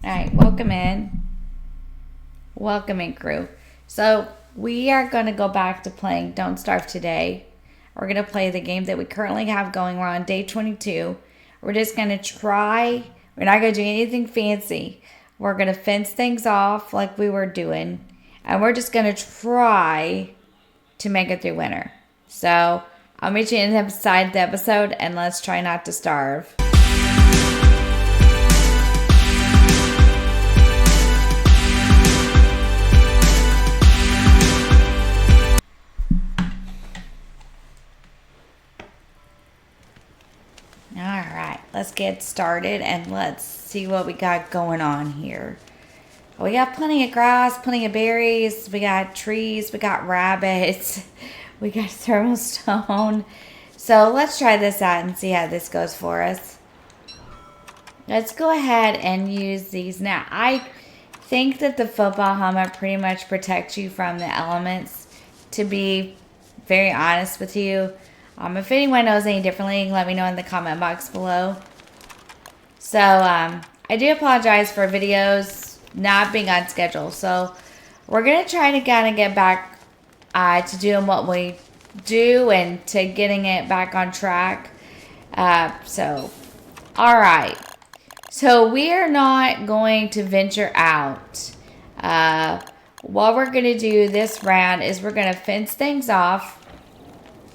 Alright, welcome in. Welcome in, crew. So, we are going to go back to playing Don't Starve today. We're going to play the game that we currently have going. We're on day 22. We're just going to try. We're not going to do anything fancy. We're going to fence things off like we were doing. And we're just going to try to make it through winter. So, I'll meet you inside the episode and let's try not to starve. Alright, let's get started and let's see what we got going on here. We got plenty of grass, plenty of berries, we got trees, we got rabbits, we got thermal stone. So let's try this out and see how this goes for us. Let's go ahead and use these. Now, I think that the football helmet pretty much protects you from the elements, to be very honest with you. If anyone knows any differently, let me know in the comment box below. So, I do apologize for videos not being on schedule. So, we're going to try to kind of get back to doing what we do and to getting it back on track. Alright. So, we are not going to venture out. What we're going to do this round is we're going to fence things off.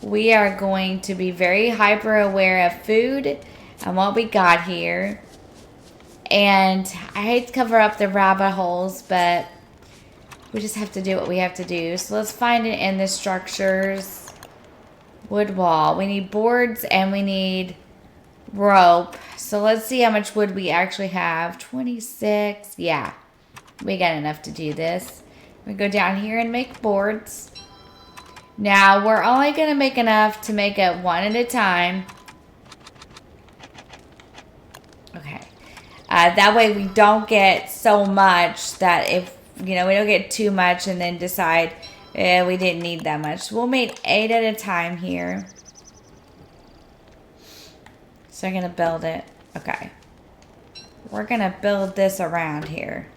We are going to be very hyper aware of food and what we got here. And I hate to cover up the rabbit holes, but we just have to do what we have to do. So let's find it in the structures. Wood wall. We need boards and we need rope. So let's see how much wood we actually have. 26. Yeah, we got enough to do this. We go down here and make boards. Now, we're only going to make enough to make it one at a time. Okay. That way we don't get so much that if, we don't get too much and then decide we didn't need that much. We'll make 8 at a time here. So I'm going to build it. Okay. We're going to build this around here.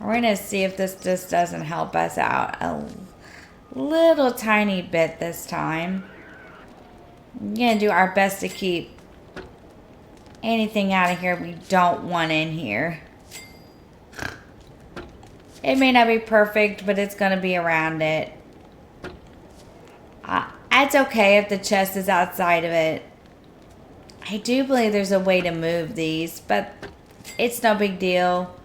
We're going to see if this just doesn't help us out a little tiny bit this time. I'm gonna do our best to keep anything out of here we don't want in here. It may not be perfect, but it's gonna be around it. It's okay if the chest is outside of it. I do believe there's a way to move these, but it's no big deal.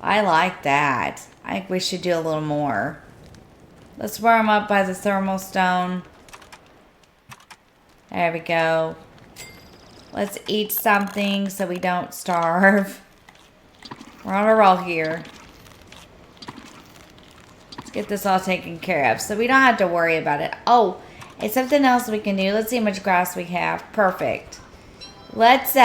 I like that. I think we should do a little more. Let's warm up by the thermal stone. There we go. Let's eat something so we don't starve. We're on a roll here. Let's get this all taken care of so we don't have to worry about it. Oh, it's something else we can do. Let's see how much grass we have. Perfect. Let's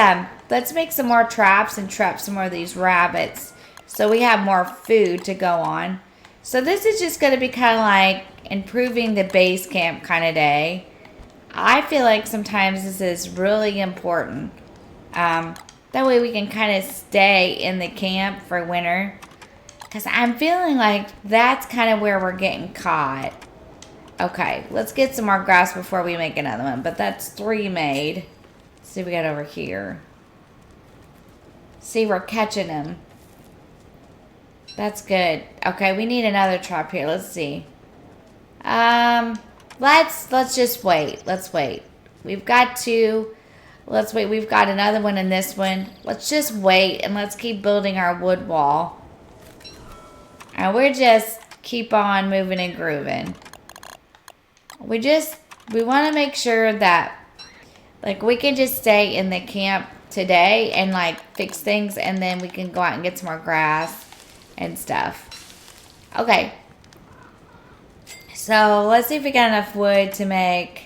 make some more traps and trap some more of these rabbits so we have more food to go on. So this is just going to be kind of like improving the base camp kind of day. I feel like sometimes this is really important. That way we can kind of stay in the camp for winter. Because I'm feeling like that's kind of where we're getting caught. Okay, let's get some more grass before we make another one. But that's 3 made. Let's see what we got over here. See, we're catching them. That's good. Okay, we need another trap here. Let's see. Let's just wait. Let's wait. We've got 2. Let's wait. We've got another one in this one. Let's just wait and let's keep building our wood wall. And we're just keep on moving and grooving. We want to make sure that like we can just stay in the camp today and like fix things and then we can go out and get some more grass and stuff. Okay. So let's see if we got enough wood to make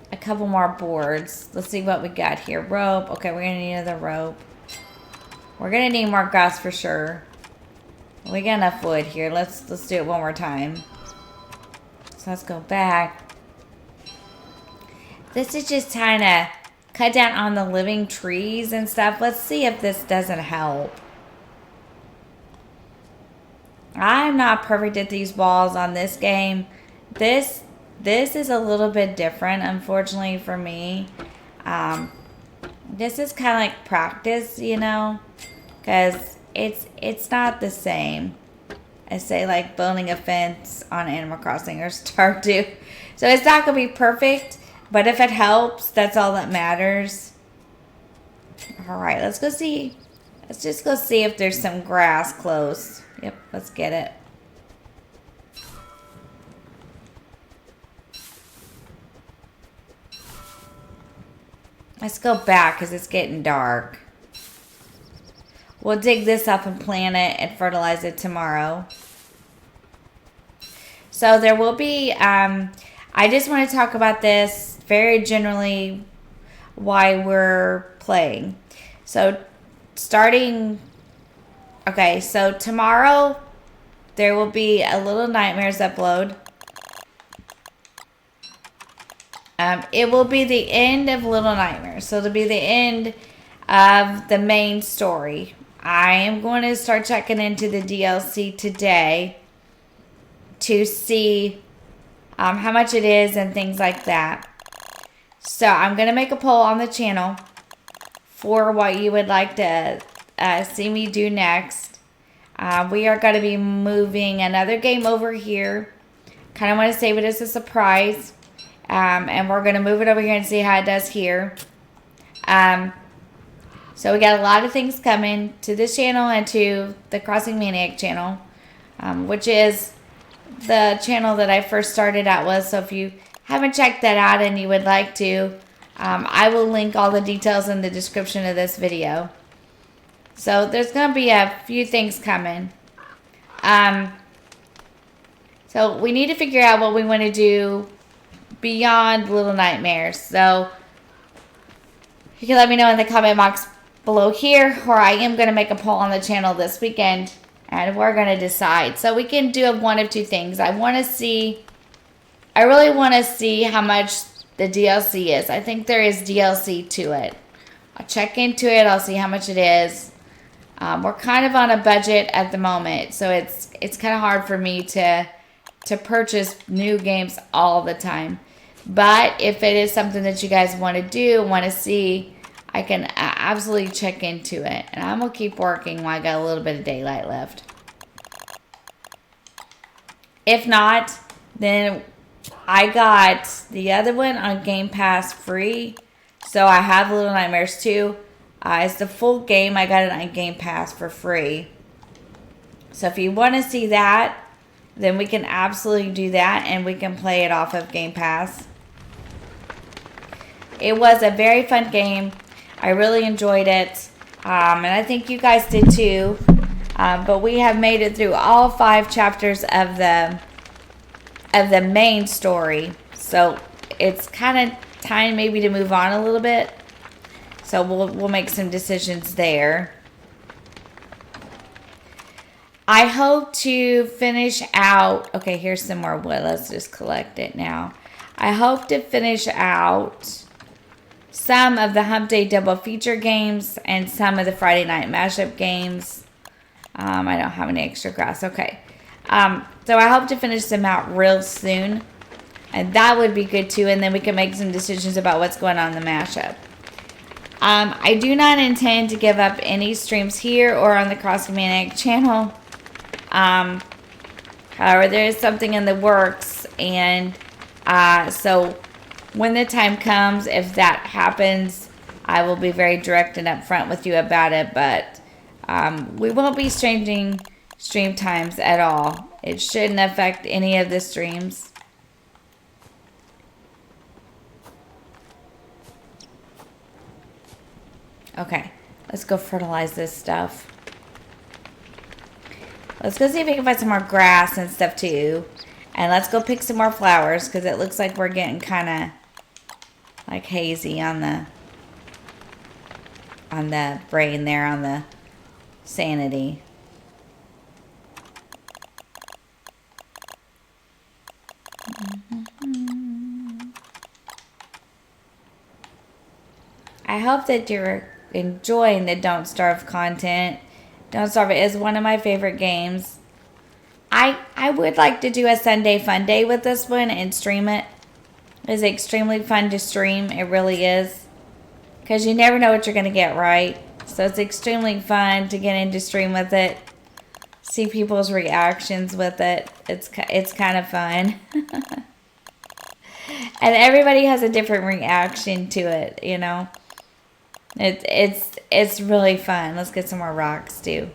a couple more boards. Let's see what we got here. Rope. Okay, we're gonna need another rope. We're gonna need more grass for sure. We got enough wood here. Let's do it one more time. So let's go back. This is just kind cut down on the living trees and stuff. Let's see if this doesn't help. I'm not perfect at these walls on this game. This is a little bit different, unfortunately for me. This is kind of like practice, you know, because it's not the same as, say, like building a fence on Animal Crossing or Stardew. So it's not gonna be perfect, but if it helps, that's all that matters. All right, let's go see. Let's just go see if there's some grass close. Yep, let's get it. Let's go back because it's getting dark. We'll dig this up and plant it and fertilize it tomorrow. So there will be, I just want to talk about this very generally why we're playing. So starting, okay, so tomorrow there will be a Little Nightmares upload. It will be the end of Little Nightmares. So it'll be the end of the main story. I am going to start checking into the DLC today to see how much it is and things like that. So I'm going to make a poll on the channel for what you would like to see me do next. We are going to be moving another game over here. Kind of want to save it as a surprise. And we're going to move it over here and see how it does here. So we got a lot of things coming to this channel and to the Crossing Maniac channel, which is the channel that I first started out with. So if you haven't checked that out and you would like to, I will link all the details in the description of this video. So there's going to be a few things coming. So we need to figure out what we want to do beyond Little Nightmares. So you can let me know in the comment box below here, or I am going to make a poll on the channel this weekend and we're going to decide. So we can do one of two things. I really want to see how much the DLC is. I think there is DLC to it. I'll check into it. I'll see how much it is. We're kind of on a budget at the moment, so it's kind of hard for me to purchase new games all the time. But if it is something that you guys want to do, want to see, I can absolutely check into it. And I'm going to keep working while I got a little bit of daylight left. If not, then I got the other one on Game Pass free. So I have Little Nightmares 2. It's the full game. I got it on Game Pass for free. So if you want to see that, then we can absolutely do that. And we can play it off of Game Pass. It was a very fun game. I really enjoyed it. And I think you guys did too. But we have made it through all 5 chapters of the main story. So it's kind of time maybe to move on a little bit. So we'll make some decisions there. I hope to finish out. Okay, here's some more wood. Let's just collect it now. I hope to finish out some of the Hump Day Double Feature games and some of the Friday Night Mashup games. I don't have any extra grass. Okay. So I hope to finish them out real soon. And that would be good too. And then we can make some decisions about what's going on in the mashup. I do not intend to give up any streams here or on the Crossing Maniac channel. However, there is something in the works. And so when the time comes, if that happens, I will be very direct and upfront with you about it. But we won't be changing stream times at all. It shouldn't affect any of the streams. Okay, let's go fertilize this stuff. Let's go see if we can find some more grass and stuff too. And let's go pick some more flowers because it looks like we're getting kind of like hazy on the brain there, on the sanity. I hope that you're enjoying the Don't Starve content. Don't Starve is one of my favorite games. I would like to do a Sunday fun day with this one and stream it. It's extremely fun to stream. It really is. Because you never know what you're going to get right. So it's extremely fun to get into stream with it. See people's reactions with it. It's kind of fun. And everybody has a different reaction to it, you know. It's really fun. Let's get some more rocks too.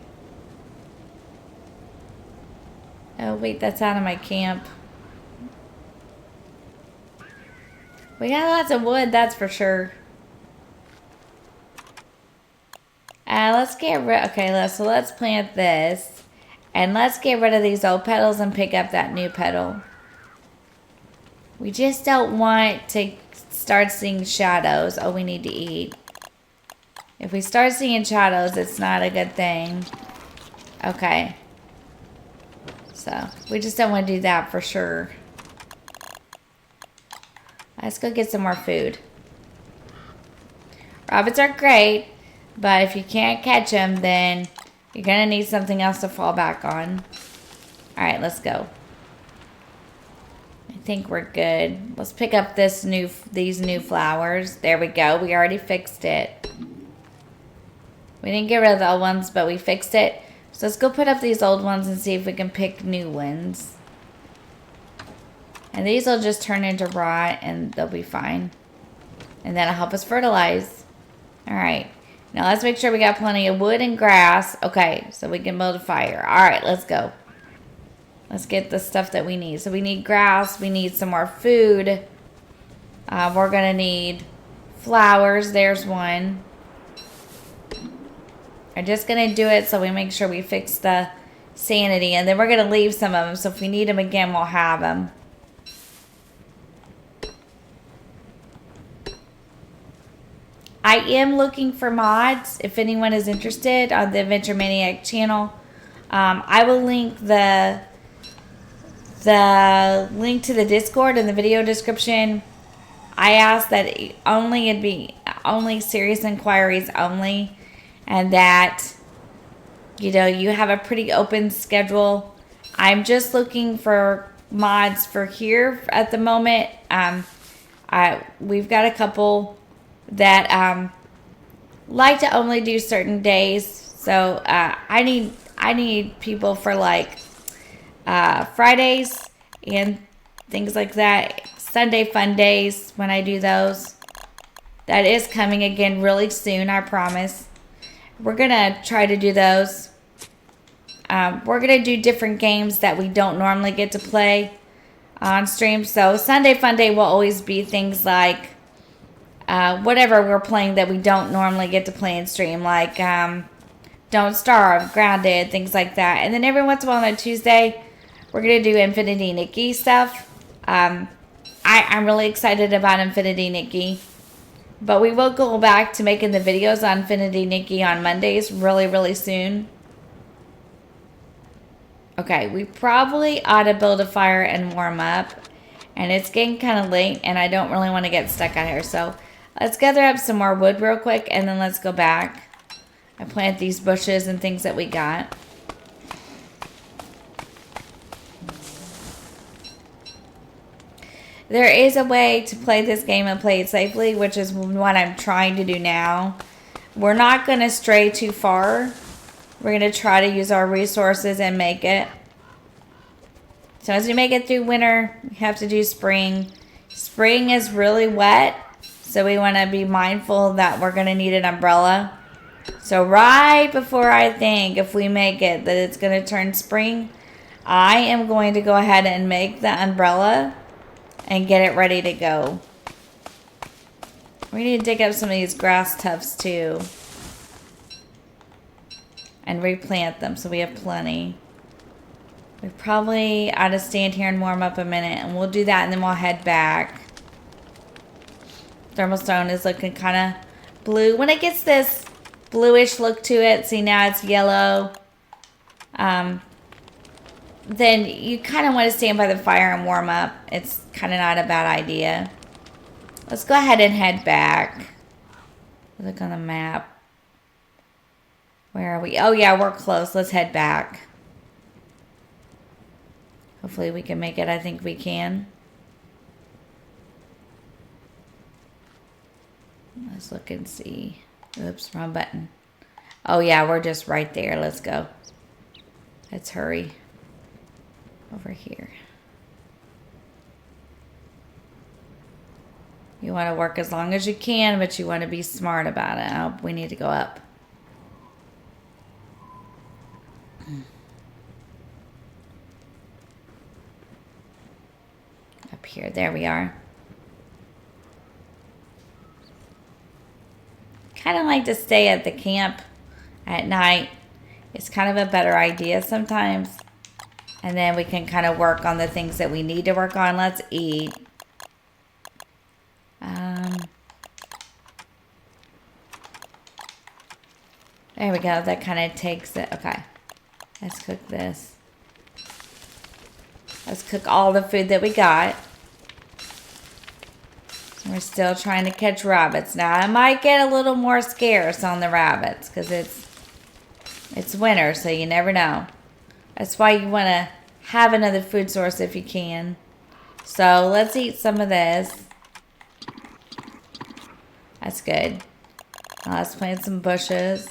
Oh wait, that's out of my camp. We got lots of wood, that's for sure. Let's get rid. Okay, so let's plant this, and let's get rid of these old petals and pick up that new petal. We just don't want to start seeing shadows. Oh, we need to eat. If we start seeing shadows, it's not a good thing. Okay. So, we just don't want to do that for sure. Let's go get some more food. Rabbits are great, but if you can't catch them, then you're going to need something else to fall back on. Alright, let's go. I think we're good. Let's pick up these new flowers. There we go. We already fixed it. We didn't get rid of the old ones, but we fixed it. So let's go put up these old ones and see if we can pick new ones. And these will just turn into rot and they'll be fine. And that'll help us fertilize. Alright. Now let's make sure we got plenty of wood and grass. Okay, so we can build a fire. Alright, let's go. Let's get the stuff that we need. So we need grass. We need some more food. We're going to need flowers. There's one. I'm just going to do it so we make sure we fix the sanity. And then we're going to leave some of them. So if we need them again, we'll have them. I am looking for mods. If anyone is interested on the AdventureManiac channel, I will link the link to the Discord in the video description. I ask that it'd be only serious inquiries only. And that, you know, you have a pretty open schedule. I'm just looking for mods for here at the moment. We've got a couple that like to only do certain days. So I need people for like Fridays and things like that. Sunday fun days when I do those. That is coming again really soon, I promise. We're going to try to do those. We're going to do different games that we don't normally get to play on stream. So Sunday Fun Day will always be things like whatever we're playing that we don't normally get to play in stream. Like Don't Starve, Grounded, things like that. And then every once in a while on a Tuesday, we're going to do Infinity Nikki stuff. I'm really excited about Infinity Nikki. But we will go back to making the videos on Infinity Nikki on Mondays really, really soon. Okay, we probably ought to build a fire and warm up. And it's getting kind of late and I don't really want to get stuck out here. So let's gather up some more wood real quick and then let's go back. I plant these bushes and things that we got. There is a way to play this game and play it safely, which is what I'm trying to do now. We're not going to stray too far. We're going to try to use our resources and make it. So as we make it through winter, we have to do spring. Spring is really wet, so we want to be mindful that we're going to need an umbrella. So right before I think, if we make it, that it's going to turn spring, I am going to go ahead and make the umbrella and get it ready to go. We need to dig up some of these grass tufts too. And replant them so we have plenty. We probably ought to stand here and warm up a minute. And we'll do that and then we'll head back. Thermal stone is looking kind of blue. When it gets this bluish look to it, see now it's yellow. Then you kind of want to stand by the fire and warm up. It's kind of not a bad idea. Let's go ahead and head back. Look on the map. Where are we? Oh yeah, we're close. Let's head back. Hopefully we can make it. I think we can. Let's look and see. Oops, wrong button. Oh yeah, we're just right there. Let's go. Let's hurry. Over here. You want to work as long as you can, but you want to be smart about it. Oh, we need to go up. Up here. There we are. Kind of like to stay at the camp at night. It's kind of a better idea sometimes. And then we can kind of work on the things that we need to work on. Let's eat. There we go. That kind of takes it. Okay. Let's cook this. Let's cook all the food that we got. We're still trying to catch rabbits. Now, I might get a little more scarce on the rabbits because it's winter, so you never know. That's why you want to have another food source if you can. So, let's eat some of this. That's good. Now, let's plant some bushes.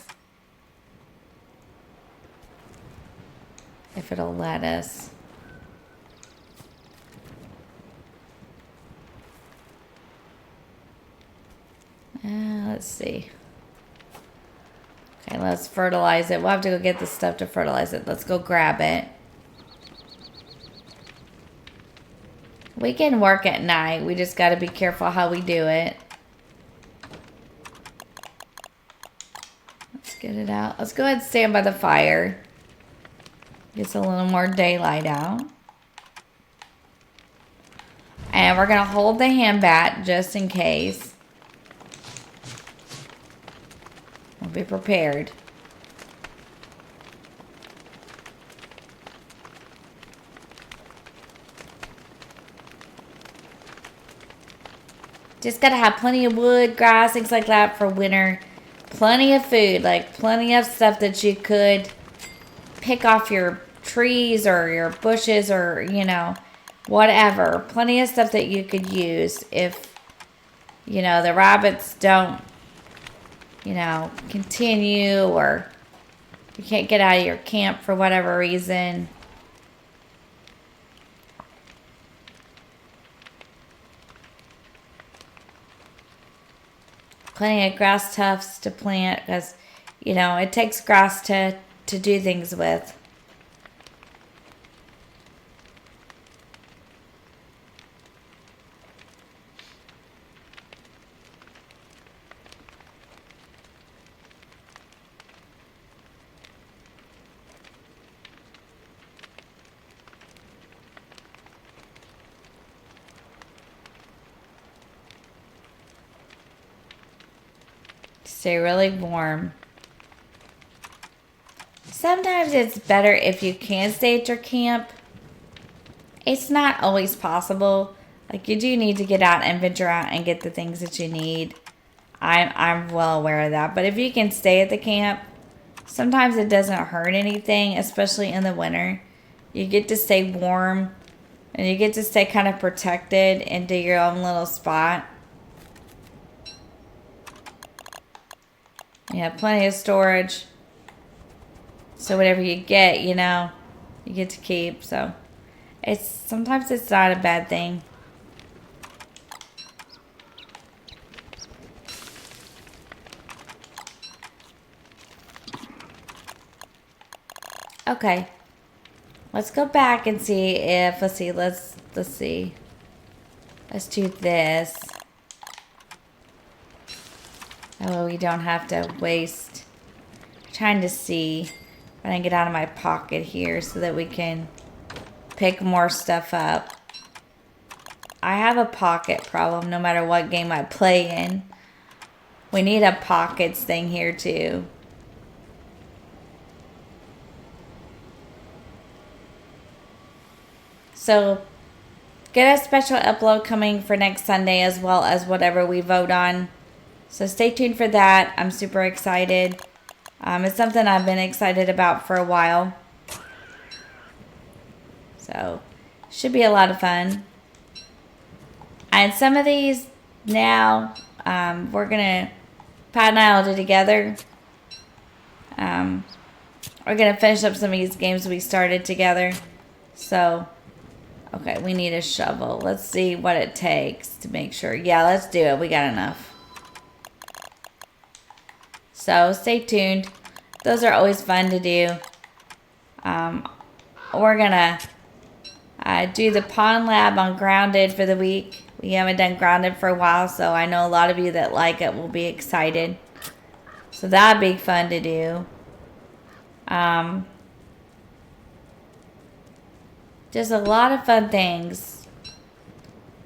If it'll let us. Let's see. Okay, let's fertilize it. We'll have to go get the stuff to fertilize it. Let's go grab it. We can work at night. We just got to be careful how we do it. Let's get it out. Let's go ahead and stand by the fire. Gets a little more daylight out. And we're going to hold the hand bat just in case. We'll be prepared. Just got to have plenty of wood, grass, things like that for winter. Plenty of food, like plenty of stuff that you could pick off your trees or your bushes or, you know, whatever. Plenty of stuff that you could use if, you know, the rabbits don't, you know, continue or you can't get out of your camp for whatever reason. Plenty of grass tufts to plant because, you know, it takes grass to do things with. Stay really warm. Sometimes it's better if you can stay at your camp. It's not always possible. Like, you do need to get out and venture out and get the things that you need. I'm well aware of that. But if you can stay at the camp, sometimes it doesn't hurt anything, especially in the winter. You get to stay warm and you get to stay kind of protected and do your own little spot. You have plenty of storage. So whatever you get, you know, you get to keep. So sometimes it's not a bad thing. Okay. Let's go back and see if let's see. Let's do this. Oh, we don't have to waste. I'm trying to see. I can get out of my pocket here so that we can pick more stuff up. I have a pocket problem no matter what game I play in. We need a pockets thing here too. So get a special upload coming for next Sunday as well as whatever we vote on. So stay tuned for that. I'm super excited. It's something I've been excited about for a while. So should be a lot of fun. And some of these now, we're going to, Pat and I will do together. We're going to finish up some of these games we started together. So, okay, we need a shovel. Let's see what it takes to make sure. Yeah, let's do it. We got enough. So, stay tuned. Those are always fun to do. We're going to do the Pond Lab on Grounded for the week. We haven't done Grounded for a while, so I know a lot of you that like it will be excited. So that'd be fun to do. Just a lot of fun things.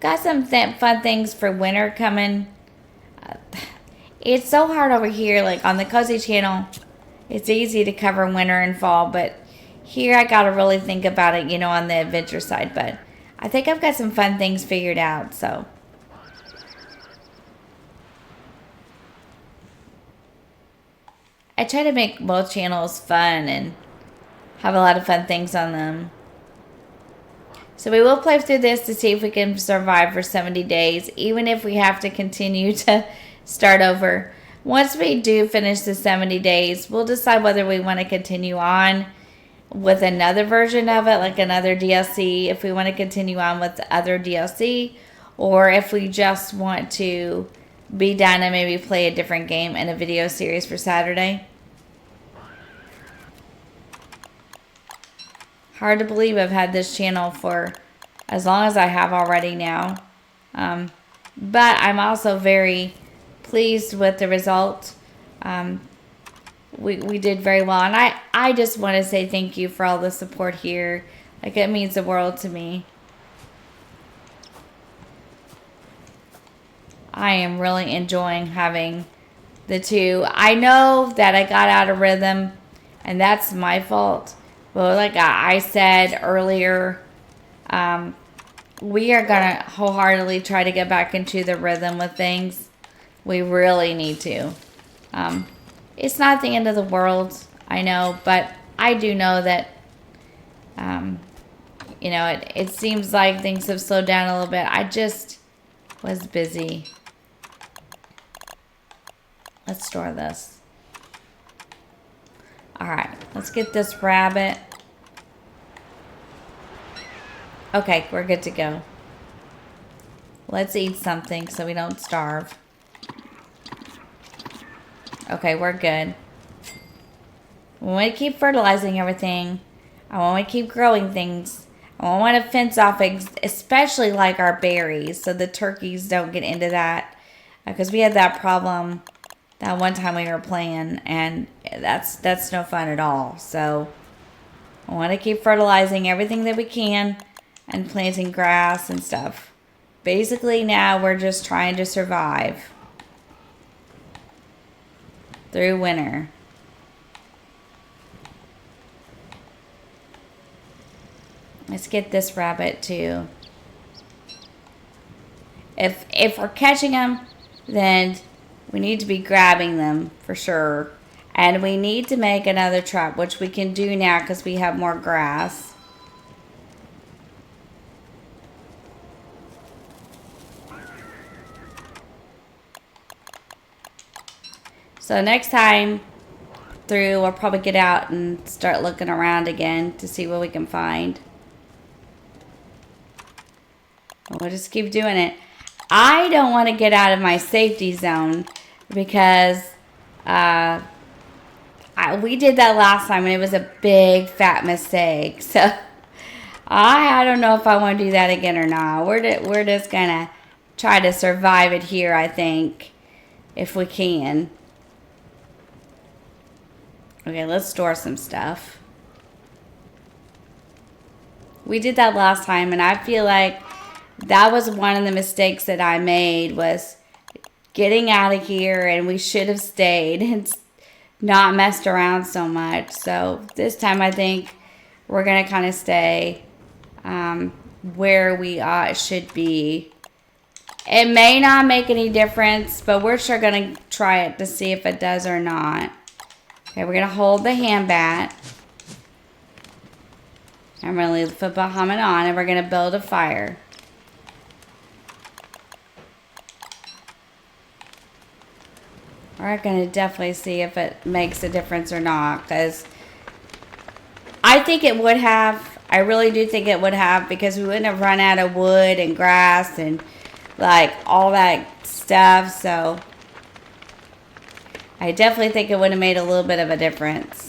Got some fun things for winter coming. It's so hard over here, like on the Cozy Channel. It's easy to cover winter and fall, but here I gotta really think about it, you know, on the adventure side. But I think I've got some fun things figured out, so. I try to make both channels fun and have a lot of fun things on them. So we will play through this to see if we can survive for 70 days, even if we have to continue to start over. Once we do finish the 70 days, we'll decide whether we want to continue on with another version of it, like another DLC, if we want to continue on with the other DLC, or if we just want to be done and maybe play a different game in a video series for Saturday. Hard to believe I've had this channel for as long as I have already now. But I'm also very pleased with the result. We did very well. And I just want to say thank you for all the support here. Like, it means the world to me. I am really enjoying having the two. I know that I got out of rhythm, and that's my fault. But like I said earlier, we are going to wholeheartedly try to get back into the rhythm with things. We really need to. It's not the end of the world, I know, but I do know that, you know, it seems like things have slowed down a little bit. I just was busy. Let's store this. All right, let's get this rabbit. Okay, we're good to go. Let's eat something so we don't starve. Okay, we're good. We want to keep fertilizing everything. I want to keep growing things. I want to fence off, especially like our berries, so the turkeys don't get into that. Because we had that problem that one time we were playing, and that's no fun at all. So I want to keep fertilizing everything that we can and planting grass and stuff. Basically now we're just trying to survive through winter. Let's get this rabbit too. If we're catching them, then we need to be grabbing them for sure. And we need to make another trap, which we can do now because we have more grass. So next time through, we'll probably get out and start looking around again to see what we can find. We'll just keep doing it. I don't want to get out of my safety zone because we did that last time and it was a big fat mistake. So I don't know if I want to do that again or not. We're just gonna try to survive it here, I think, if we can. Okay, let's store some stuff. We did that last time, and I feel like that was one of the mistakes that I made, was getting out of here, and we should have stayed and not messed around so much. So this time I think we're going to kind of stay where we should be It may not make any difference, but we're sure going to try it to see if it does or not. Okay, we're going to hold the hand bat. I'm going to leave the football helmet on, and we're going to build a fire. We're going to definitely see if it makes a difference or not, because I think it would have. I really do think it would have, because we wouldn't have run out of wood and grass and like all that stuff. So I definitely think it would have made a little bit of a difference.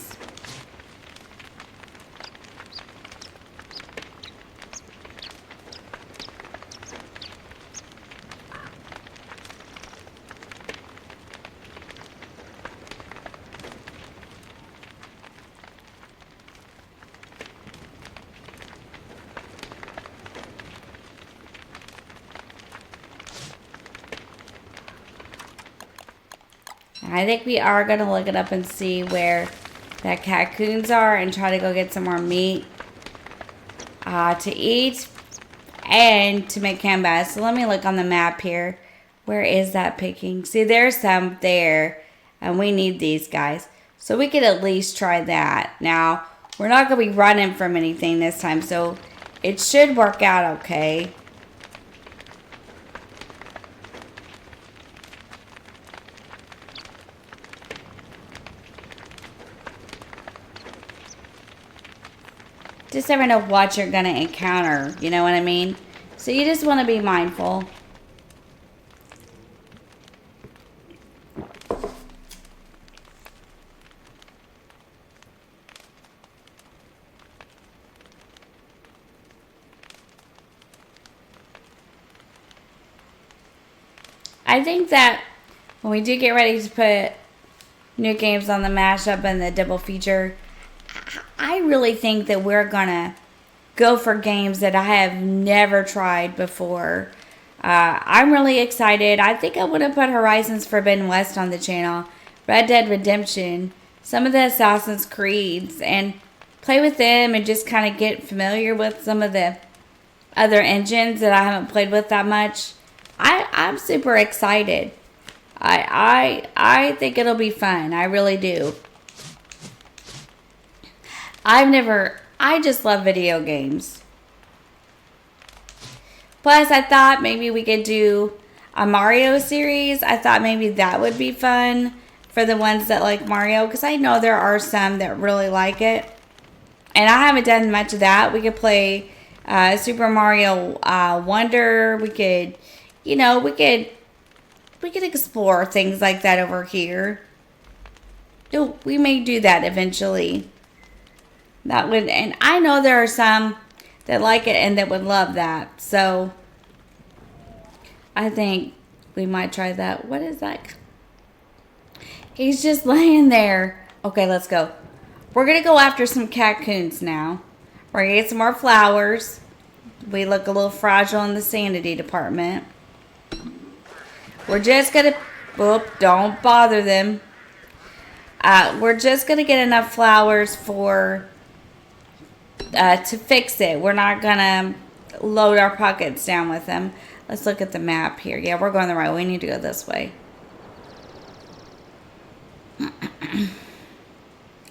I think we are going to look it up and see where the cocoons are and try to go get some more meat to eat and to make canvas. So let me look on the map here. Where is that picking? See, there's some there, and we need these guys. So we could at least try that. Now, we're not going to be running from anything this time, so it should work out okay. Just never know what you're going to encounter, you know what I mean? So you just want to be mindful. I think that when we do get ready to put new games on the mashup and the double feature, I really think that we're gonna go for games that I have never tried before. I'm really excited. I think I would have put Horizons Forbidden West on the channel, Red Dead Redemption, some of the Assassin's Creeds, and play with them and just kind of get familiar with some of the other engines that I haven't played with that much. I'm super excited. I think it'll be fun. I really do. I just love video games. Plus, I thought maybe we could do a Mario series. I thought maybe that would be fun for the ones that like Mario, because I know there are some that really like it. And I haven't done much of that. We could play Super Mario Wonder. We could, you know, we could explore things like that over here. We may do that eventually. That would, and I know there are some that like it and that would love that. So I think we might try that. What is that? He's just laying there. Okay, let's go. We're going to go after some cocoons now. We're going to get some more flowers. We look a little fragile in the sanity department. We're just going to, whoop, don't bother them. We're just going to get enough flowers for to fix it. We're not gonna load our pockets down with them. Let's look at the map here. Yeah, we're going the right way. We need to go this way.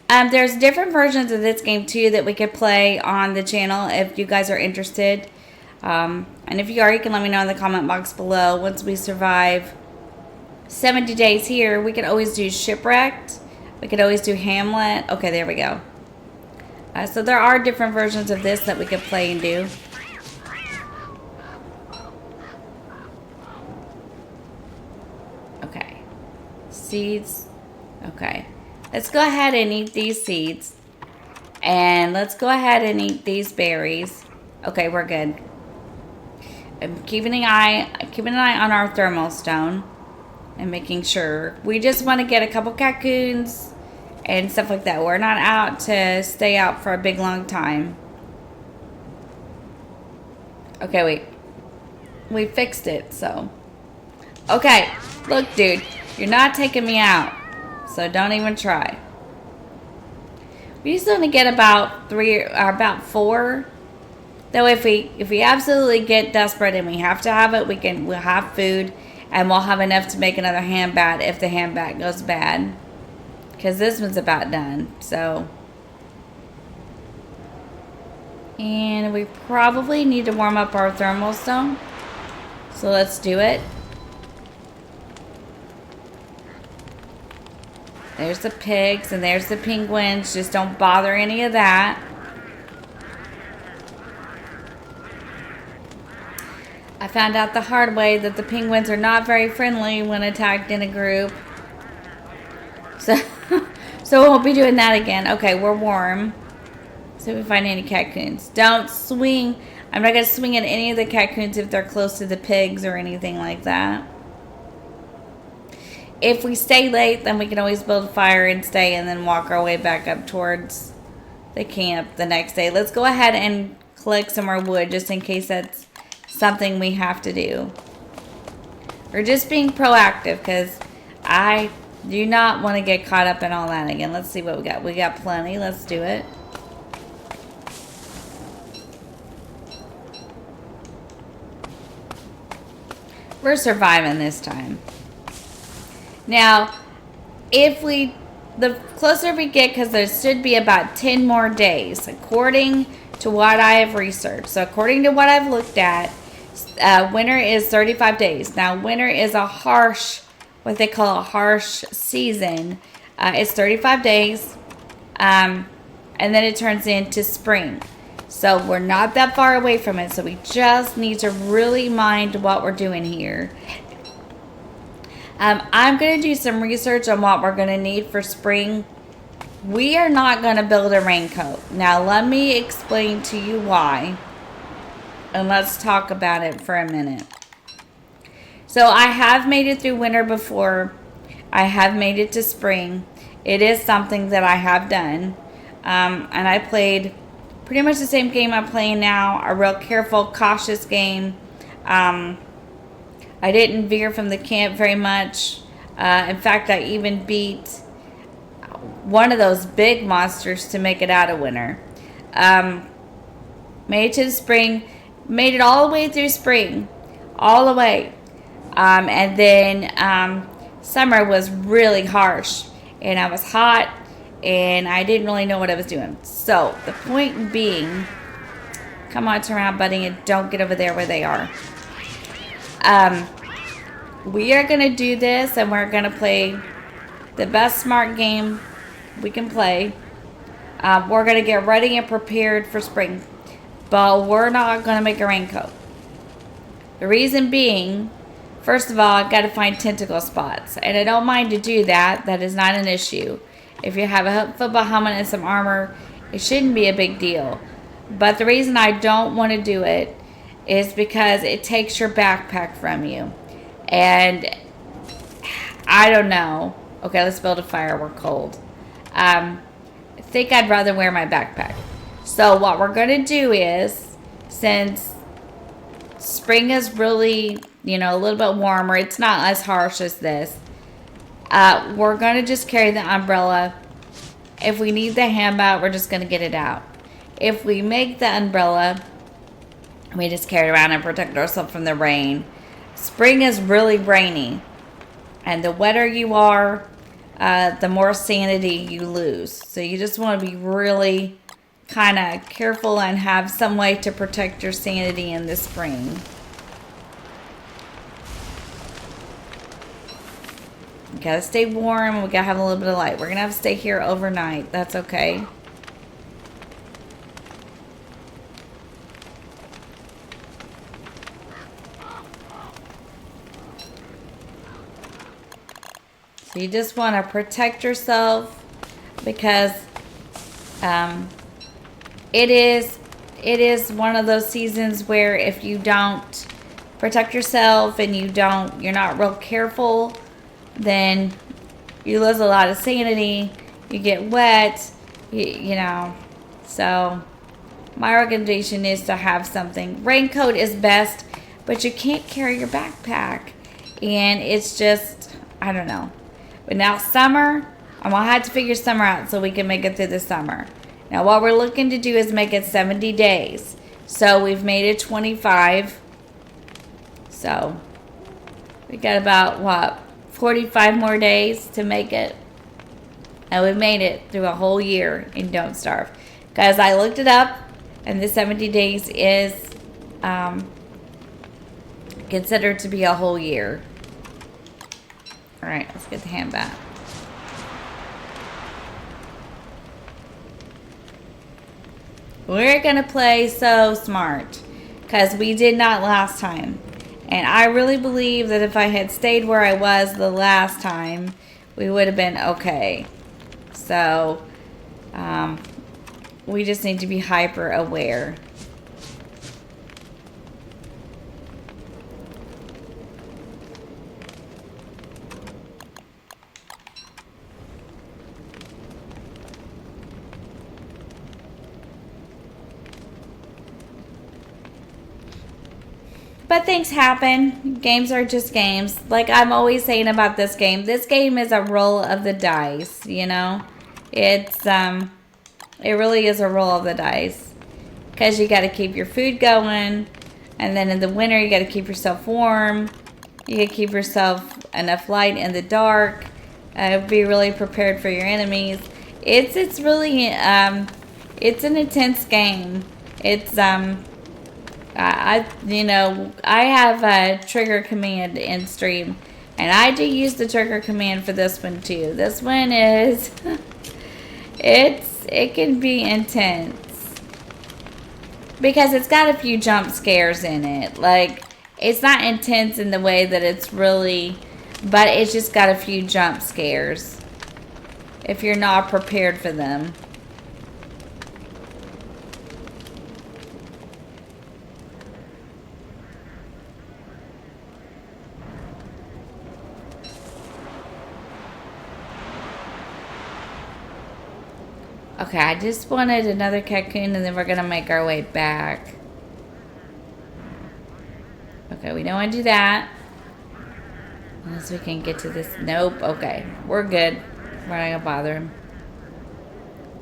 There's different versions of this game too that we could play on the channel if you guys are interested. And if you are, you can let me know in the comment box below. Once we survive 70 days here, we could always do Shipwrecked. We could always do Hamlet. Okay, there we go. So there are different versions of this that we could play and do. Okay. Seeds. Okay. Let's go ahead and eat these seeds. And let's go ahead and eat these berries. Okay, we're good. I'm keeping an eye on our thermal stone and making sure. We just want to get a couple cocoons and stuff like that. We're not out to stay out for a big long time. Okay, wait. We fixed it, so. Okay, look, dude. You're not taking me out. So don't even try. We just want to get about 4 Though if we absolutely get desperate and we have to have it, we'll have food and we'll have enough to make another hand bat if the hand bat goes bad. Because this one's about done. So, and we probably need to warm up our thermal stone. So let's do it. There's the pigs and there's the penguins. Just don't bother any of that. I found out the hard way that the penguins are not very friendly when attacked in a group. So we won't be doing that again. Okay, we're warm. See if we find any raccoons. Don't swing. I'm not going to swing at any of the raccoons if they're close to the pigs or anything like that. If we stay late, then we can always build a fire and stay and then walk our way back up towards the camp the next day. Let's go ahead and collect some more wood just in case that's something we have to do. We're just being proactive because I do not want to get caught up in all that again. Let's see what we got. We got plenty. Let's do it. We're surviving this time. Now, the closer we get, because there should be about 10 more days, according to what I have researched. So according to what I've looked at, winter is 35 days. Now, winter is what they call a harsh season. It's 35 days, and then it turns into spring. So we're not that far away from it. So we just need to really mind what we're doing here. I'm going to do some research on what we're going to need for spring. We are not going to build a raincoat. Now, let me explain to you why. And let's talk about it for a minute. So, I have made it through winter before. I have made it to spring. It is something that I have done. And I played pretty much the same game I'm playing now. A real careful, cautious game. I didn't veer from the camp very much. In fact, I even beat one of those big monsters to make it out of winter. Made it to the spring. Made it all the way through spring. All the way. And then summer was really harsh. And I was hot. And I didn't really know what I was doing. So, the point being... Come on, turn around, buddy, and don't get over there where they are. We are going to do this, and we're going to play the best smart game we can play. We're going to get ready and prepared for spring, but we're not going to make a raincoat. The reason being, first of all, I've got to find tentacle spots, and I don't mind to do that. That is not an issue. If you have a football helmet and some armor, it shouldn't be a big deal. But the reason I don't want to do it is because it takes your backpack from you. And I don't know. Okay, let's build a fire. We're cold. I think I'd rather wear my backpack. So what we're going to do is, since spring is really, a little bit warmer, it's not as harsh as this, we're going to just carry the umbrella. If we need the hand bat, we're just going to get it out. If we make the umbrella, we just carry it around and protect ourselves from the rain. Spring is really rainy. And the wetter you are, the more sanity you lose. So you just want to be really kind of careful and have some way to protect your sanity in the spring. We gotta stay warm. We gotta have a little bit of light. We're gonna have to stay here overnight. That's okay. So you just want to protect yourself because it is one of those seasons where if you don't protect yourself and you're not real careful, then you lose a lot of sanity, you get wet, you know. So my recommendation is to have something. Raincoat is best, but you can't carry your backpack. And it's just, I don't know. But now summer, I'm going to have to figure summer out so we can make it through the summer. Now what we're looking to do is make it 70 days. So we've made it 25. So we got about, what, 45 more days to make it. And we've made it through a whole year in Don't Starve. Guys, I looked it up, and the 70 days is considered to be a whole year. All right, let's get the hand back. We're gonna play so smart because we did not last time. And I really believe that if I had stayed where I was the last time, we would have been okay. So, we just need to be hyper aware. But things happen. Games are just games. Like I'm always saying about this game is a roll of the dice, you know? It's, it really is a roll of the dice. Because you got to keep your food going. And then in the winter, you got to keep yourself warm. You got to keep yourself enough light in the dark. Be really prepared for your enemies. It's really, it's an intense game. It's, you know, I have a trigger command in stream, and I do use the trigger command for this one too. This one is, it can be intense because it's got a few jump scares in it. Like, it's not intense in the way that it's really, but it's just got a few jump scares if you're not prepared for them. Okay, I just wanted another cocoon and then we're going to make our way back. Okay, we don't want to do that. Unless we can get to this. Nope, okay. We're good. We're not going to bother him.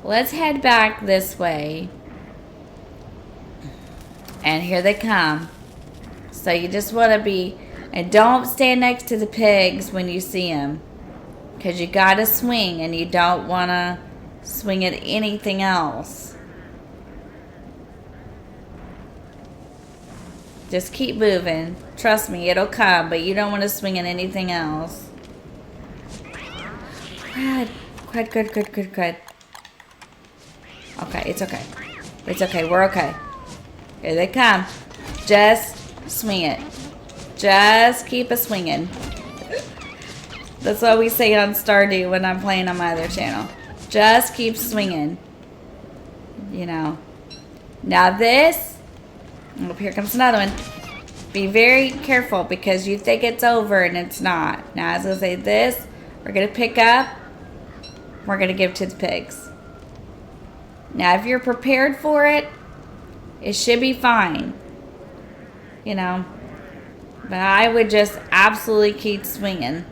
Let's head back this way. And here they come. So you just want to be... And don't stand next to the pigs when you see them. Because you got to swing and you don't want to... swing at anything else. Just keep moving. Trust me, it'll come, but you don't want to swing at anything else. Good. Okay, it's okay. It's okay, we're okay. Here they come. Just swing it. Just keep it swinging. That's what we say on Stardew when I'm playing on my other channel. Just keep swinging. You know. Now this. Oh, here comes another one. Be very careful because you think it's over and it's not. Now I was going to say this. We're going to pick up. We're going to give to the pigs. Now if you're prepared for it, it should be fine. You know. But I would just absolutely keep swinging.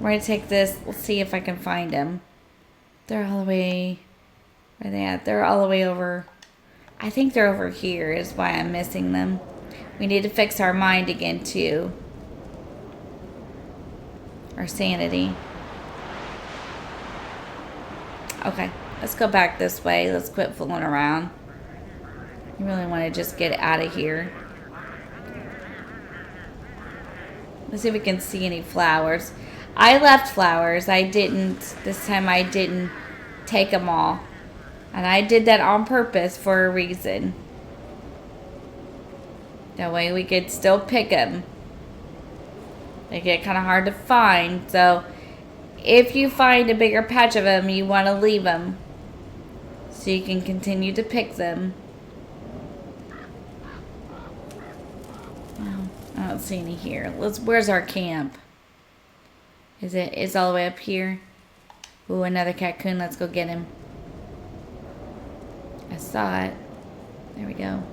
We're going to take this. Let's see if I can find him. They're all the way... Where are they at? They're all the way over... I think they're over here is why I'm missing them. We need to fix our mind again, too. Our sanity. Okay, let's go back this way. Let's quit fooling around. You really want to just get out of here. Let's see if we can see any flowers. I left flowers. I didn't. This time I didn't take them all. And I did that on purpose for a reason. That way we could still pick them. They get kind of hard to find. So if you find a bigger patch of them, you want to leave them. So you can continue to pick them. Oh, I don't see any here. Where's our camp? It's all the way up here. Ooh, another cocoon. Let's go get him. I saw it. There we go.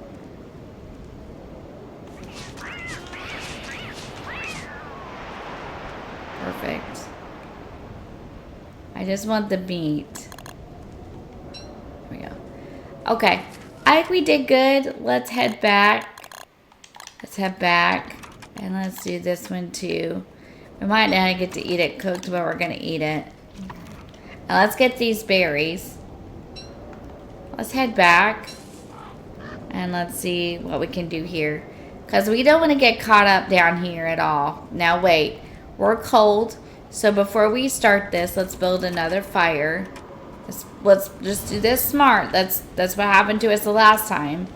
Perfect. I just want the meat. There we go. Okay. I think we did good. Let's head back. Let's head back. And let's do this one too. We might not get to eat it cooked, but we're going to eat it. Now let's get these berries. Let's head back. And let's see what we can do here. Because we don't want to get caught up down here at all. Now wait. We're cold. So before we start this, let's build another fire. Let's just do this smart. That's what happened to us the last time.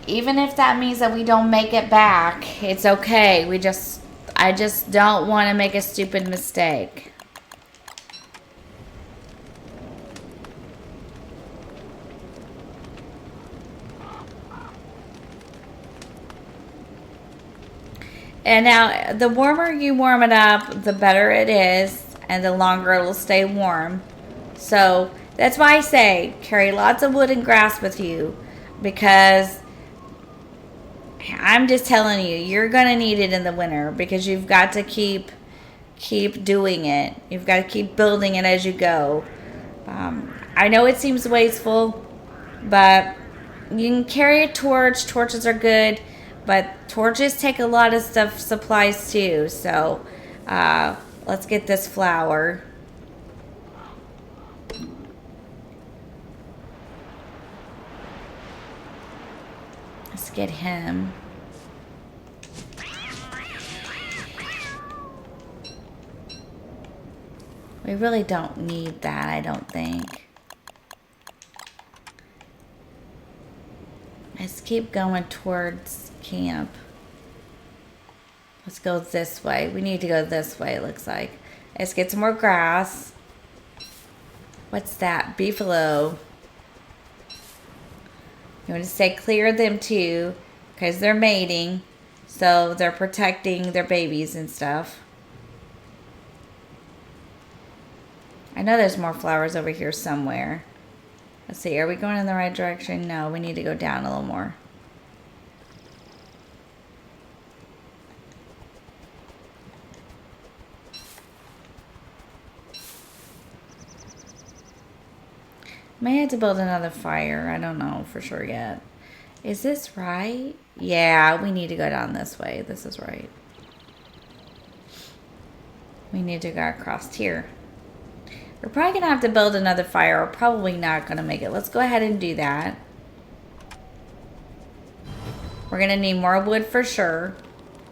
Even if that means that we don't make it back, it's okay. I just don't want to make a stupid mistake. And now, the warmer you warm it up, the better it is, and the longer it will stay warm. So, that's why I say, carry lots of wood and grass with you, because I'm just telling you, you're going to need it in the winter, because you've got to keep doing it. You've got to keep building it as you go. I know it seems wasteful, but you can carry a torch. Torches are good. But torches take a lot of supplies too. So let's get this flour. Let's get him. We really don't need that, I don't think. Let's keep going towards camp. Let's go this way. We need to go this way, it looks like. Let's get some more grass. What's that? Beefalo. You want to stay clear of them too, because they're mating. So they're protecting their babies and stuff. I know there's more flowers over here somewhere. Let's see, are we going in the right direction? No, we need to go down a little more. May have to build another fire. I don't know for sure yet. Is this right? Yeah, we need to go down this way. This is right. We need to go across here. We're probably going to have to build another fire. We're probably not going to make it. Let's go ahead and do that. We're going to need more wood for sure,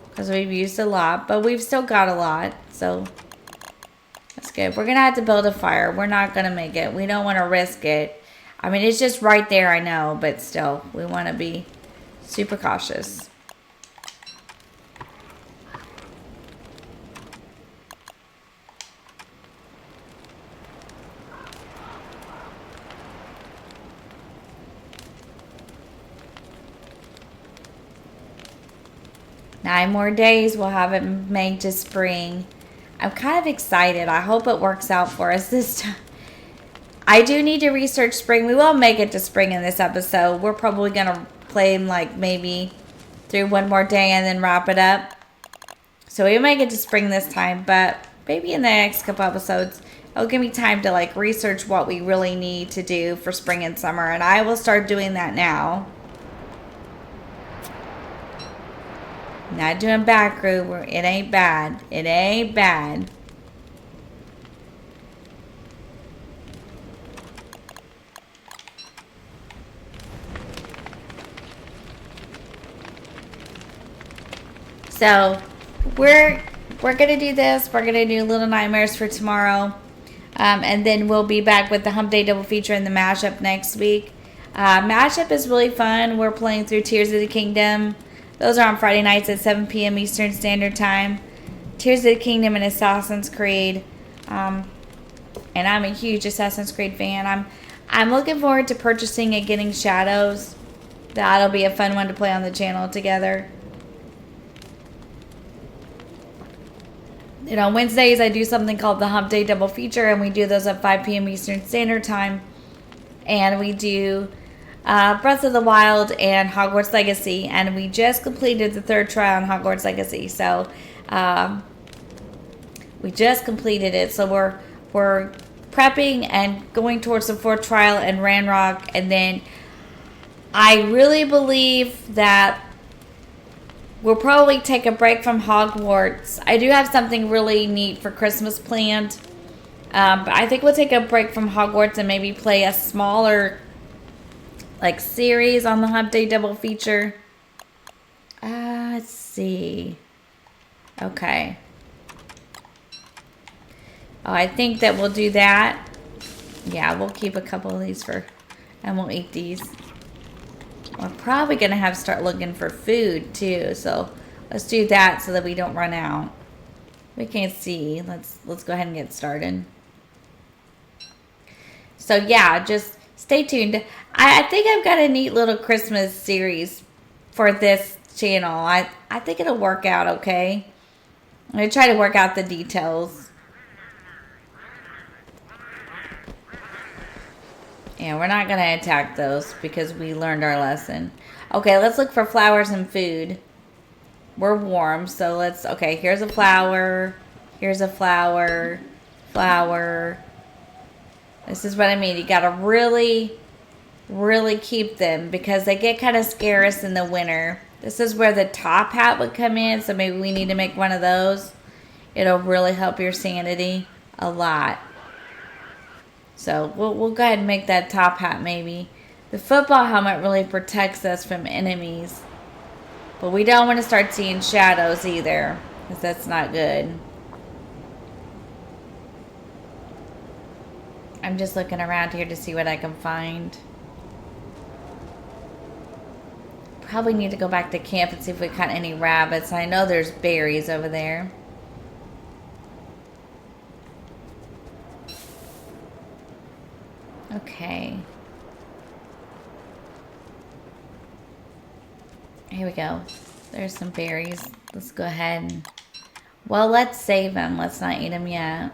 because we've used a lot, but we've still got a lot. So that's good. We're going to have to build a fire. We're not going to make it. We don't want to risk it. I mean, it's just right there, I know, but still, we want to be super cautious. Nine more days, we'll have it made to spring. I'm kind of excited. I hope it works out for us this time. I do need to research spring. We won't make it to spring in this episode. We're probably going to play like maybe through one more day and then wrap it up. So we might get to spring this time, but maybe in the next couple episodes, it'll give me time to like research what we really need to do for spring and summer. And I will start doing that now. Not doing back room. It ain't bad. It ain't bad. So we're gonna do this. We're gonna do Little Nightmares for tomorrow, and then we'll be back with the Hump Day double feature and the mashup next week. Mashup is really fun. We're playing through Tears of the Kingdom. Those are on Friday nights at 7 p.m. Eastern Standard Time. Tears of the Kingdom and Assassin's Creed. And I'm a huge Assassin's Creed fan. I'm looking forward to purchasing and getting Shadows. That'll be a fun one to play on the channel together. You know, Wednesdays I do something called the Hump Day Double Feature, and we do those at 5 p.m. Eastern Standard Time. And we do Breath of the Wild and Hogwarts Legacy, and we just completed the third trial on Hogwarts Legacy. So we just completed it, so we're prepping and going towards the 4th trial and Ranrock, and then I really believe that we'll probably take a break from Hogwarts. I do have something really neat for Christmas planned. But I think we'll take a break from Hogwarts and maybe play a smaller like series on the Hump Day double feature. Let's see. Okay. Oh, I think that we'll do that. Yeah, we'll keep a couple of these and we'll eat these. We're probably gonna have to start looking for food too, so let's do that so that we don't run out. We can't see. Let's go ahead and get started. So yeah, just stay tuned. I think I've got a neat little Christmas series for this channel. I think it'll work out okay. I'm gonna try to work out the details. Yeah, we're not gonna attack those because we learned our lesson. Okay, let's look for flowers and food. We're warm, so okay, here's a flower. Here's a flower. Flower. This is what I mean. You gotta really, really keep them because they get kind of scarce in the winter. This is where the top hat would come in, so maybe we need to make one of those. It'll really help your sanity a lot. So we'll go ahead and make that top hat maybe. The football helmet really protects us from enemies. But we don't want to start seeing shadows either, because that's not good. I'm just looking around here to see what I can find. Probably need to go back to camp and see if we caught any rabbits. I know there's berries over there. Okay. Here we go. There's some berries. Let's go ahead and... Well, let's save them. Let's not eat them yet.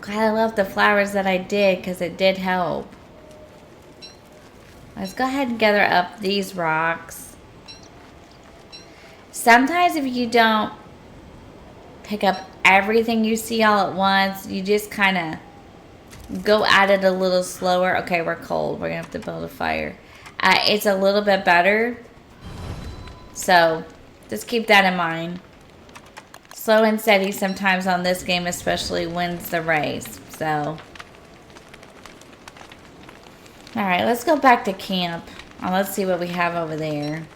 God, I love the flowers that I did because it did help. Let's go ahead and gather up these rocks. Sometimes if you don't pick up everything you see all at once, you just kind of go at it a little slower. Okay, we're cold. We're going to have to build a fire. It's a little bit better. So, just keep that in mind. Slow and steady sometimes on this game especially wins the race. So, alright, let's go back to camp. Let's see what we have over there.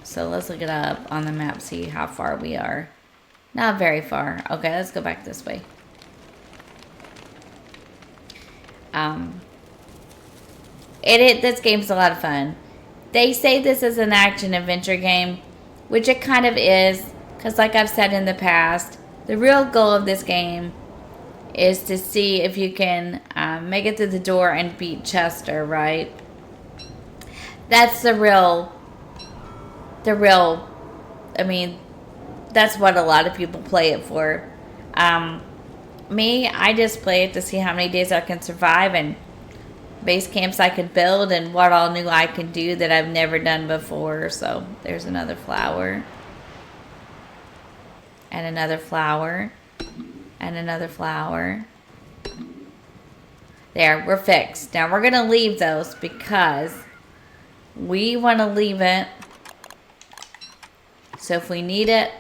So, let's look it up on the map, see how far we are. Not very far. Okay, let's go back this way. This game's a lot of fun. They say this is an action-adventure game, which it kind of is, because like I've said in the past, the real goal of this game is to see if you can make it through the door and beat Chester, right? That's the real, I mean, that's what a lot of people play it for. Me, I just play it to see how many days I can survive and base camps I can build and what all new I can do that I've never done before. So there's another flower. And another flower. And another flower. There, we're fixed. Now we're going to leave those because we want to leave it. So if we need it,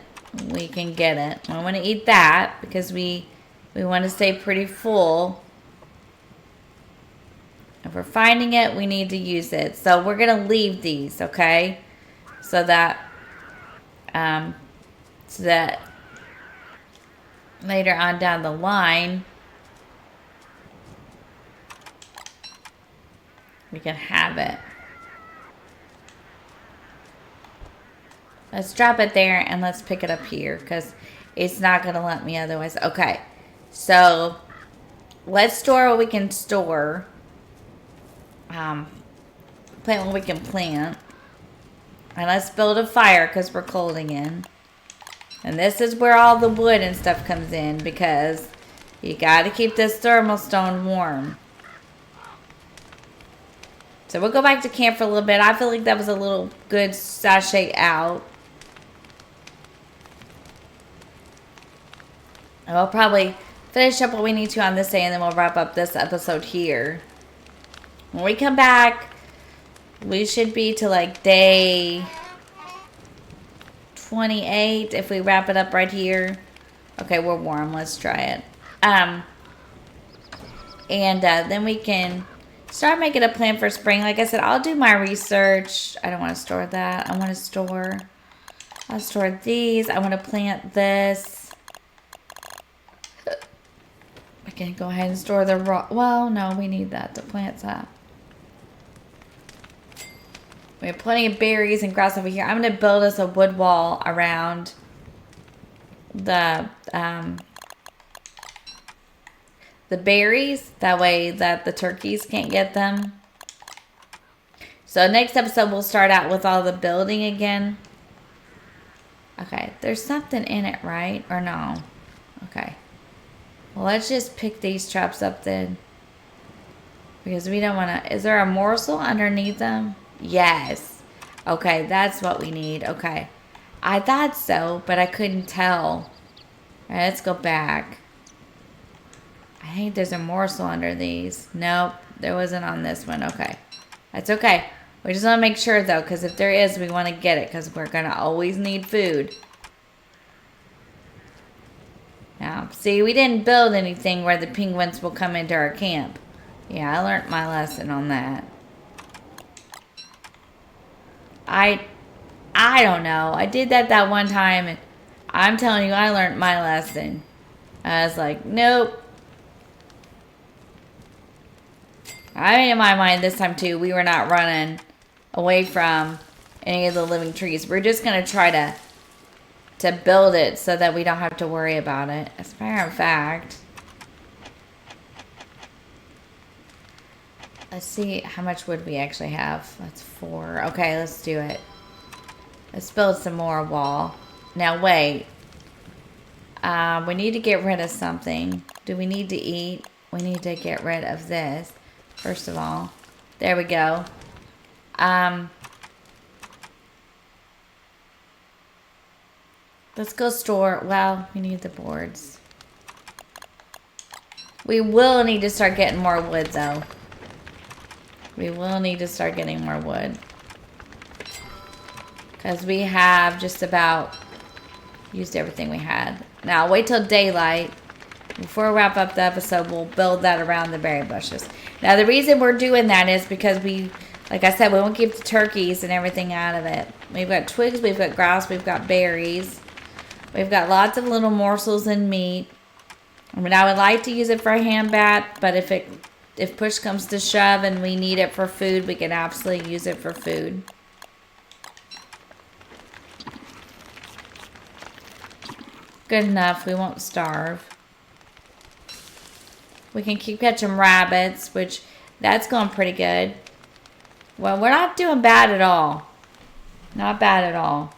we can get it. I want to eat that because we want to stay pretty full. If we're finding it, we need to use it. So we're going to leave these, okay? So that later on down the line, we can have it. Let's drop it there and let's pick it up here because it's not going to let me otherwise. Okay, so let's store what we can store. Plant what we can plant. And let's build a fire because we're cold again. And this is where all the wood and stuff comes in because you got to keep this thermal stone warm. So we'll go back to camp for a little bit. I feel like that was a little good sachet out. And we'll probably finish up what we need to on this day, and then we'll wrap up this episode here. When we come back, we should be to like day 28 if we wrap it up right here. Okay, we're warm. Let's try it. And then we can start making a plan for spring. Like I said, I'll do my research. I don't want to store that. I want to store... I'll store these. I want to plant this. I can go ahead and store the raw... Well, no, we need that to plant that. We have plenty of berries and grass over here. I'm going to build us a wood wall around the berries. That way that the turkeys can't get them. So next episode, we'll start out with all the building again. Okay, there's something in it, right? Or no? Okay. Well, let's just pick these traps up then. Because we don't want to... Is there a morsel underneath them? Yes. Okay, that's what we need. Okay. I thought so, but I couldn't tell. All right, let's go back. I think there's a morsel under these. Nope, there wasn't on this one. Okay. That's okay. We just want to make sure, though, because if there is, we want to get it, because we're going to always need food. Now, see, we didn't build anything where the penguins will come into our camp. Yeah, I learned my lesson on that. I don't know. I did that one time, and I'm telling you, I learned my lesson. I was like, nope. I mean, in my mind, this time, too, we were not running away from any of the living trees. We're just going to try to build it so that we don't have to worry about it. As a matter of fact, let's see how much wood we actually have. That's 4. Okay, let's do it. Let's build some more wall. Now, wait. We need to get rid of something. Do we need to eat? We need to get rid of this, first of all. There we go. Let's go store. Well, we need the boards. We will need to start getting more wood, though. We will need to start getting more wood. Because we have just about used everything we had. Now, wait till daylight. Before we wrap up the episode, we'll build that around the berry bushes. Now, the reason we're doing that is because we, like I said, we won't keep the turkeys and everything out of it. We've got twigs, we've got grass, we've got berries. We've got lots of little morsels and meat. I mean, I would like to use it for a hand bat, but if push comes to shove and we need it for food, we can absolutely use it for food. Good enough. We won't starve. We can keep catching rabbits, which that's going pretty good. Well, we're not doing bad at all. Not bad at all.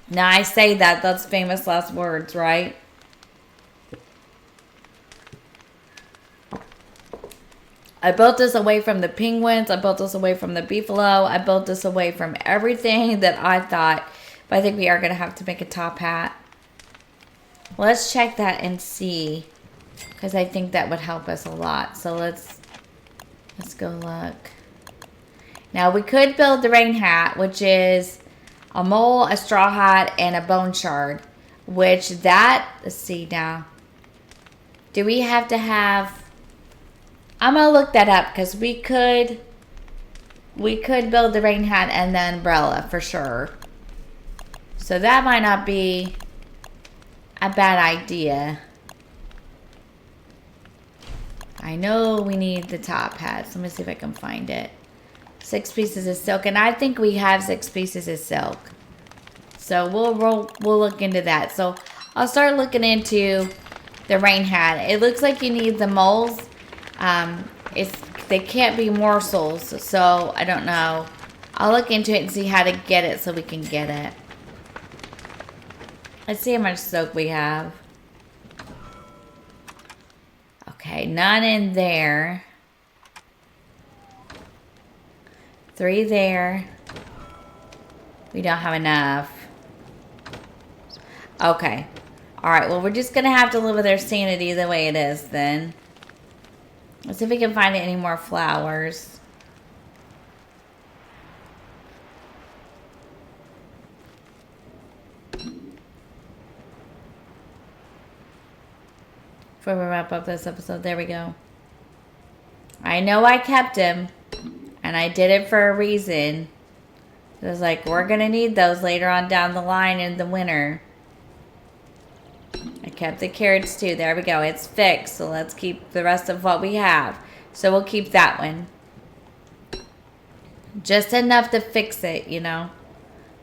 Now, I say that. That's famous last words, right? I built this away from the penguins. I built this away from the beefalo. I built this away from everything that I thought. But I think we are going to have to make a top hat. Let's check that and see. Because I think that would help us a lot. So let's go look. Now, we could build the rain hat, which is a mole, a straw hat, and a bone shard. Which that, let's see now. Do we have to have... I'm going to look that up because we could build the rain hat and the umbrella for sure. So that might not be a bad idea. I know we need the top hat. So let me see if I can find it. 6 pieces of silk. And I think we have 6 pieces of silk. So we'll look into that. So I'll start looking into the rain hat. It looks like you need the moles. They can't be morsels, so I don't know. I'll look into it and see how to get it so we can get it. Let's see how much silk we have. Okay, none in there. 3 there. We don't have enough. Okay. Alright, well, we're just going to have to live with our sanity the way it is then. Let's see if we can find any more flowers. Before we wrap up this episode, there we go. I know I kept him, and I did it for a reason. It was like, we're going to need those later on down the line in the winter. I kept the carrots too. There we go. It's fixed. So let's keep the rest of what we have. So we'll keep that one. Just enough to fix it, you know.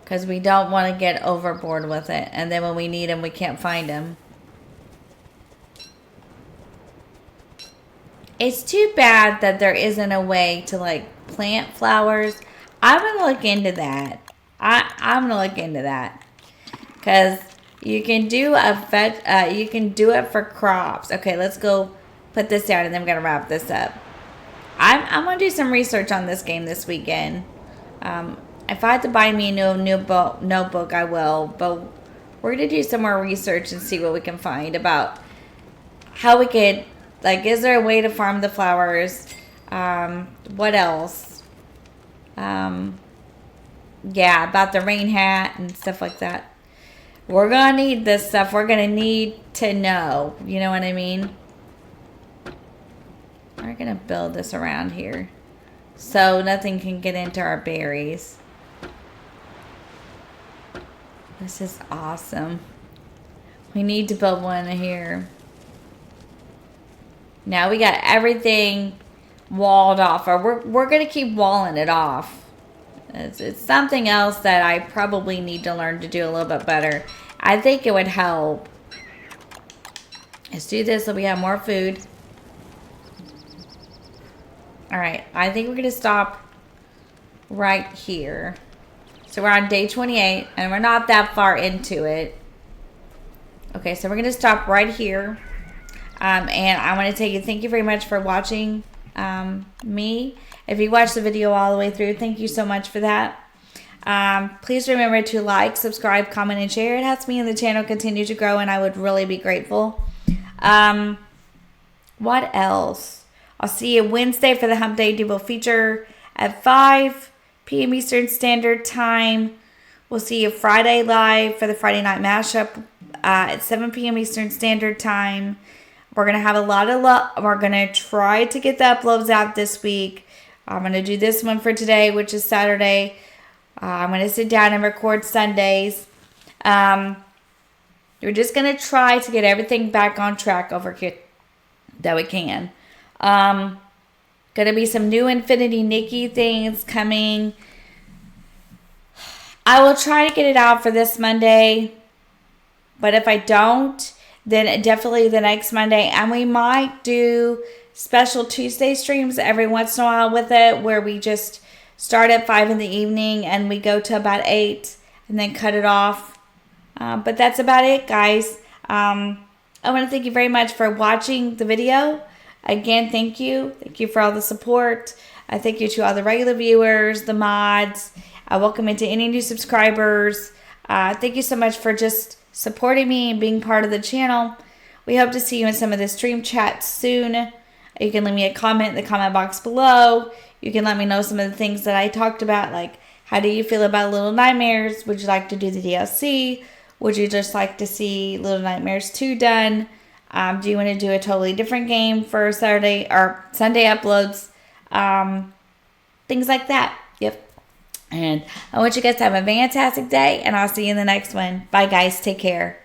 Because we don't want to get overboard with it. And then when we need them, we can't find them. It's too bad that there isn't a way to like plant flowers. I'm going to look into that. I'm going to look into that. Because you can do you can do it for crops. Okay, let's go put this down and then I'm going to wrap this up. I'm going to do some research on this game this weekend. If I have to buy me a new notebook, I will. But we're going to do some more research and see what we can find about how we could, like, is there a way to farm the flowers? What else? Yeah, about the rain hat and stuff like that. We're going to need this stuff. We're going to need to know. You know what I mean? We're going to build this around here so nothing can get into our berries. This is awesome. We need to build one here. Now we got everything walled off. Or we're going to keep walling it off. It's something else that I probably need to learn to do a little bit better. I think it would help. Let's do this so we have more food. Alright, I think we're going to stop right here. So we're on day 28, and we're not that far into it. Okay, so we're going to stop right here. And I want to thank you very much for watching me. If you watched the video all the way through, thank you so much for that. Please remember to like, subscribe, comment, and share. It helps me and the channel continue to grow, and I would really be grateful. What else? I'll see you Wednesday for the Hump Day Double Feature at 5 p.m. Eastern Standard Time. We'll see you Friday live for the Friday Night Mashup at 7 p.m. Eastern Standard Time. We're going to have a lot of luck. We're going to try to get the uploads out this week. I'm going to do this one for today, which is Saturday. I'm going to sit down and record Sundays. We're just going to try to get everything back on track over here that we can. Going to be some new Infinity Nikki things coming. I will try to get it out for this Monday. But if I don't, then definitely the next Monday. And we might do special Tuesday streams every once in a while with it, where we just start at 5 in the evening and we go to about 8 and then cut it off. But that's about it, guys. I want to thank you very much for watching the video. Again, thank you. Thank you for all the support. I thank you to all the regular viewers, the mods. I welcome you to any new subscribers. Thank you so much for just supporting me and being part of the channel. We hope to see you in some of the stream chats soon. You can leave me a comment in the comment box below. You can let me know some of the things that I talked about, like how do you feel about Little Nightmares? Would you like to do the DLC? Would you just like to see Little Nightmares 2 done? Do you want to do a totally different game for Saturday or Sunday uploads? Things like that. Yep. And I want you guys to have a fantastic day, and I'll see you in the next one. Bye, guys. Take care.